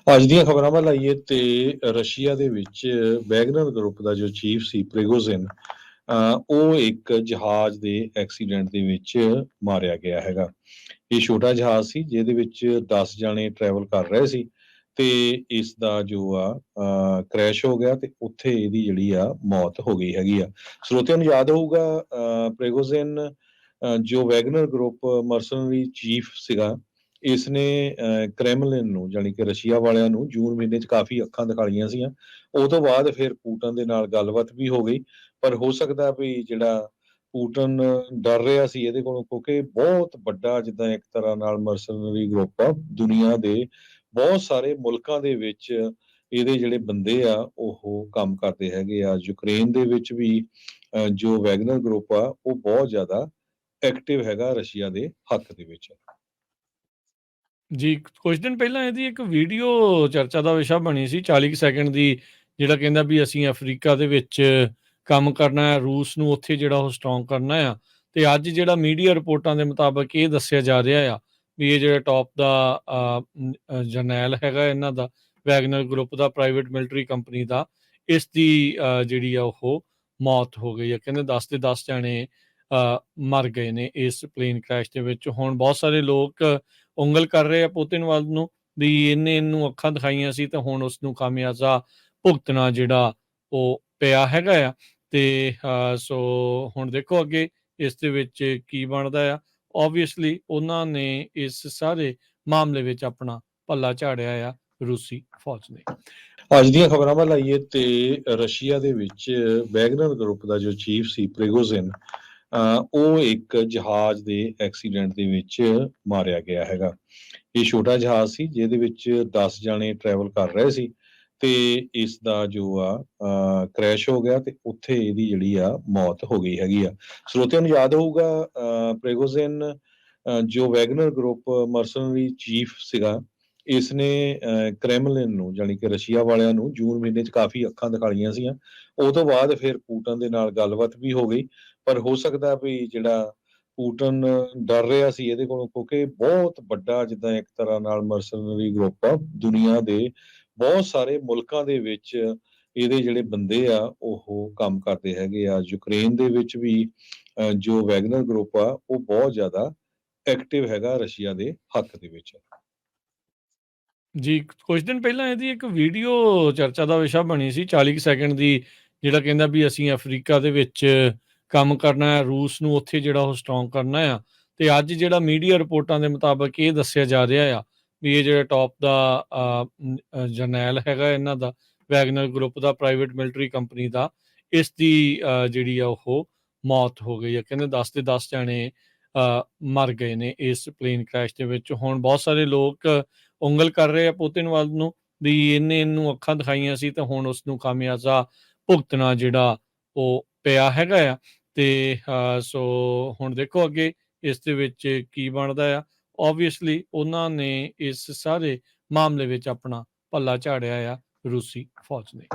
ਅੱਜ ਦੀਆਂ ਖਬਰਾਂ ਵੱਲ ਆਈਏ ਤੇ ਰਸ਼ੀਆ ਦੇ ਵਿੱਚ ਵੈਗਨਰ ਗਰੁੱਪ ਦਾ ਜੋ ਚੀਫ ਸੀ ਪ੍ਰਿਗੋਜ਼ਿਨ, ਉਹ ਇੱਕ ਜਹਾਜ਼ ਦੇ ਐਕਸੀਡੈਂਟ ਦੇ ਵਿੱਚ ਮਾਰਿਆ ਗਿਆ ਹੈਗਾ। ਇਹ ਛੋਟਾ ਜਹਾਜ਼ ਸੀ ਜਿਹਦੇ ਵਿੱਚ 10 ਜਾਣੇ ਟਰੈਵਲ ਕਰ ਰਹੇ ਸੀ ਤੇ ਇਸ ਦਾ ਜੋ ਆ ਕ੍ਰੈਸ਼ ਹੋ ਗਿਆ ਤੇ ਉੱਥੇ ਇਹਦੀ ਜਿਹੜੀ ਆ ਮੌਤ ਹੋ ਗਈ ਹੈਗੀ ਆ। ਸਰੋਤਿਆਂ ਨੂੰ ਯਾਦ ਹੋਊਗਾ, ਪ੍ਰਿਗੋਜ਼ਿਨ ਜੋ ਵੈਗਨਰ ਗਰੁੱਪ ਮਰਸਨਰੀ ਚੀਫ ਸੀਗਾ, ਇਸਨੇ ਕ੍ਰੈਮਲਿਨ ਨੂੰ ਜਾਣੀ ਕਿ ਰਸ਼ੀਆ ਵਾਲਿਆਂ ਨੂੰ ਜੂਨ ਮਹੀਨੇ 'ਚ ਕਾਫੀ ਅੱਖਾਂ ਦਿਖਾਈਆਂ ਸੀਗੀਆਂ। ਉਹ ਤੋਂ ਬਾਅਦ ਫਿਰ ਪੂਟਨ ਦੇ ਨਾਲ ਗੱਲਬਾਤ ਵੀ ਹੋ ਗਈ, ਪਰ ਹੋ ਸਕਦਾ ਵੀ ਜਿਹੜਾ ਪੂਟਨ ਡਰ ਰਿਹਾ ਸੀ ਇਹਦੇ ਕੋਲੋਂ, ਕਿਉਂਕਿ ਬਹੁਤ ਵੱਡਾ ਜਿੱਦਾਂ ਇੱਕ ਤਰ੍ਹਾਂ ਨਾਲ ਮਰਸਨਰੀ ਗਰੁੱਪ ਆ, ਦੁਨੀਆ ਦੇ ਬਹੁਤ ਸਾਰੇ ਮੁਲਕਾਂ ਦੇ ਵਿੱਚ ਇਹਦੇ ਜਿਹੜੇ ਬੰਦੇ ਆ ਉਹ ਕੰਮ ਕਰਦੇ ਹੈਗੇ ਆ। ਯੂਕਰੇਨ ਦੇ ਵਿੱਚ ਵੀ ਜੋ ਵੈਗਨਰ ਗਰੁੱਪ ਆ ਉਹ ਬਹੁਤ ਜ਼ਿਆਦਾ ਐਕਟਿਵ ਹੈਗਾ ਰਸ਼ੀਆ ਦੇ ਹੱਕ ਦੇ ਵਿੱਚ। ਜੀ, ਕੁਝ ਦਿਨ ਪਹਿਲਾਂ ਇਹਦੀ ਇੱਕ ਵੀਡੀਓ ਚਰਚਾ ਦਾ ਵਿਸ਼ਾ ਬਣੀ ਸੀ 40 ਕੁ ਸੈਕਿੰਡ ਦੀ, ਜਿਹੜਾ ਕਹਿੰਦਾ ਵੀ ਅਸੀਂ ਅਫਰੀਕਾ ਦੇ ਵਿੱਚ ਕੰਮ ਕਰਨਾ ਹੈ, ਰੂਸ ਨੂੰ ਉੱਥੇ ਜਿਹੜਾ ਉਹ ਸਟਰੋਂਗ ਕਰਨਾ ਆ। ਤੇ ਅੱਜ ਜਿਹੜਾ ਮੀਡੀਆ ਰਿਪੋਰਟਾਂ ਦੇ ਮੁਤਾਬਕ ਇਹ ਦੱਸਿਆ ਜਾ ਰਿਹਾ ਆ ਵੀ ਇਹ ਜਿਹੜਾ ਟੌਪ ਦਾ ਜਰਨੈਲ ਹੈਗਾ ਇਹਨਾਂ ਦਾ, ਵੈਗਨਰ ਗਰੁੱਪ ਦਾ, ਪ੍ਰਾਈਵੇਟ ਮਿਲਟਰੀ ਕੰਪਨੀ ਦਾ, ਇਸ ਦੀ ਜਿਹੜੀ ਆ ਉਹ ਮੌਤ ਹੋ ਗਈ ਆ। ਕਹਿੰਦੇ 10 ਦੇ 10 ਜਾਣੇ ਮਰ ਗਏ ਨੇ ਇਸ ਪਲੇਨ ਕ੍ਰੈਸ਼ ਦੇ ਵਿੱਚ। ਹੁਣ ਬਹੁਤ ਸਾਰੇ ਲੋਕ ਉਂਗਲ ਕਰ ਰਹੇ ਆ ਪੁਤਿਨ ਵੱਲ ਨੂੰ ਵੀ ਇਹਨੂੰ ਅੱਖਾਂ ਦਿਖਾਈਆਂ ਸੀ ਤਾਂ ਹੁਣ ਉਸ ਨੂੰ ਖਾਮਿਆਜ਼ਾ ਭੁਗਤਣਾ ਜਿਹੜਾ ਉਹ ਪਿਆ ਹੈਗਾ ਆ। ਤੇ ਸੋ ਹੁਣ ਦੇਖੋ ਅੱਗੇ ਇਸ ਦੇ ਵਿੱਚ ਕੀ ਬਣਦਾ ਆ। ਓਬਵੀਅਸਲੀ ਉਹਨਾਂ ਨੇ ਇਸ ਸਾਰੇ ਮਾਮਲੇ ਵਿੱਚ ਆਪਣਾ ਪੱਲਾ ਝਾੜਿਆ ਆ ਰੂਸੀ ਫੌਜ ਨੇ। ਅੱਜ ਦੀਆਂ ਖਬਰਾਂ ਵੱਲ ਆਈਏ ਤੇ ਰਸ਼ੀਆ ਦੇ ਵਿੱਚ ਵੈਗਨਰ ਗਰੁੱਪ ਦਾ ਜੋ ਚੀਫ ਸੀ ਪ੍ਰਿਗੋਜ਼ਿਨ, ਉਹ ਇੱਕ ਜਹਾਜ਼ ਦੇ ਐਕਸੀਡੈਂਟ ਦੇ ਵਿੱਚ ਮਾਰਿਆ ਗਿਆ ਹੈਗਾ। ਇਹ ਛੋਟਾ ਜਹਾਜ਼ ਸੀ ਜਿਹਦੇ ਵਿੱਚ 10 ਜਾਣੇ ਟਰੈਵਲ ਕਰ ਰਹੇ ਸੀ ਤੇ ਇਸ ਦਾ ਜੋ ਆ ਕ੍ਰੈਸ਼ ਹੋ ਗਿਆ ਤੇ ਉੱਥੇ ਇਹਦੀ ਜਿਹੜੀ ਆ ਮੌਤ ਹੋ ਗਈ ਹੈਗੀ ਆ। ਸਰੋਤਿਆਂ ਨੂੰ ਯਾਦ ਹੋਊਗਾ, ਪ੍ਰਿਗੋਜ਼ਿਨ ਜੋ ਵੈਗਨਰ ਗਰੁੱਪ ਮਰਸਨਰੀ ਚੀਫ ਸੀਗਾ, ਇਸਨੇ ਕ੍ਰੈਮਲਿਨ ਨੂੰ ਜਾਣੀ ਕਿ ਰਸ਼ੀਆ ਵਾਲਿਆਂ ਨੂੰ ਜੂਨ ਮਹੀਨੇ 'ਚ ਕਾਫੀ ਅੱਖਾਂ ਦਿਖਾਈਆਂ ਸੀਗੀਆਂ। ਉਹ ਤੋਂ ਬਾਅਦ ਫਿਰ ਪੂਟਨ ਦੇ ਨਾਲ ਗੱਲਬਾਤ ਵੀ ਹੋ ਗਈ, ਪਰ ਹੋ ਸਕਦਾ ਵੀ ਜਿਹੜਾ ਪੂਟਨ ਡਰ ਰਿਹਾ ਸੀ ਇਹਦੇ ਕੋਲੋਂ, ਕਿਉਂਕਿ ਬਹੁਤ ਵੱਡਾ ਜਿੱਦਾਂ ਇੱਕ ਤਰ੍ਹਾਂ ਨਾਲ ਮਰਸਨਰੀ ਗਰੁੱਪ ਆ, ਦੁਨੀਆ ਦੇ ਬਹੁਤ ਸਾਰੇ ਮੁਲਕਾਂ ਦੇ ਵਿੱਚ ਇਹਦੇ ਜਿਹੜੇ ਬੰਦੇ ਆ ਉਹ ਕੰਮ ਕਰਦੇ ਹੈਗੇ ਆ। ਯੂਕਰੇਨ ਦੇ ਵਿੱਚ ਵੀ ਜੋ ਵੈਗਨਰ ਗਰੁੱਪ ਆ ਉਹ ਬਹੁਤ ਜ਼ਿਆਦਾ ਐਕਟਿਵ ਹੈਗਾ ਰਸ਼ੀਆ ਦੇ ਹੱਕ ਦੇ ਵਿੱਚ। ਜੀ, ਕੁਝ ਦਿਨ ਪਹਿਲਾਂ ਇਹਦੀ ਇੱਕ ਵੀਡੀਓ ਚਰਚਾ ਦਾ ਵਿਸ਼ਾ ਬਣੀ ਸੀ 40 ਕੁ ਸੈਕਿੰਡ ਦੀ, ਜਿਹੜਾ ਕਹਿੰਦਾ ਵੀ ਅਸੀਂ ਅਫਰੀਕਾ ਦੇ ਵਿੱਚ ਕੰਮ ਕਰਨਾ ਹੈ, ਰੂਸ ਨੂੰ ਉੱਥੇ ਜਿਹੜਾ ਉਹ ਸਟਰੋਂਗ ਕਰਨਾ ਆ। ਤੇ ਅੱਜ ਜਿਹੜਾ ਮੀਡੀਆ ਰਿਪੋਰਟਾਂ ਦੇ ਮੁਤਾਬਕ ਇਹ ਦੱਸਿਆ ਜਾ ਰਿਹਾ ਆ ਵੀ ਇਹ ਜਿਹੜਾ ਟੌਪ ਦਾ ਜਰਨੈਲ ਹੈਗਾ ਇਹਨਾਂ ਦਾ, ਵੈਗਨਰ ਗਰੁੱਪ ਦਾ, ਪ੍ਰਾਈਵੇਟ ਮਿਲਟਰੀ ਕੰਪਨੀ ਦਾ, ਇਸ ਦੀ ਜਿਹੜੀ ਆ ਉਹ ਮੌਤ ਹੋ ਗਈ ਆ। ਕਹਿੰਦੇ 10 ਦੇ 10 ਜਾਣੇ ਮਰ ਗਏ ਨੇ ਇਸ ਪਲੇਨ ਕ੍ਰੈਸ਼ ਦੇ ਵਿੱਚ। ਹੁਣ ਬਹੁਤ ਸਾਰੇ ਲੋਕ ਉਂਗਲ ਕਰ ਰਹੇ ਆ ਪੁਤਿਨ ਵੱਲ ਨੂੰ ਵੀ ਇਹਨੂੰ ਅੱਖਾਂ ਦਿਖਾਈਆਂ ਸੀ ਤਾਂ ਹੁਣ ਉਸ ਨੂੰ ਖਾਮਿਆਜ਼ਾ ਭੁਗਤਣਾ ਜਿਹੜਾ ਉਹ ਪਿਆ ਹੈਗਾ ਆ। ਤੇ ਸੋ ਹੁਣ ਦੇਖੋ ਅੱਗੇ ਇਸ ਦੇ ਵਿੱਚ ਕੀ ਬਣਦਾ ਆ। ਓਬਵੀਅਸਲੀ ਉਹਨਾਂ ਨੇ ਇਸ ਸਾਰੇ ਮਾਮਲੇ ਵਿੱਚ ਆਪਣਾ ਪੱਲਾ ਝਾੜਿਆ ਆ ਰੂਸੀ ਫੌਜ ਨੇ।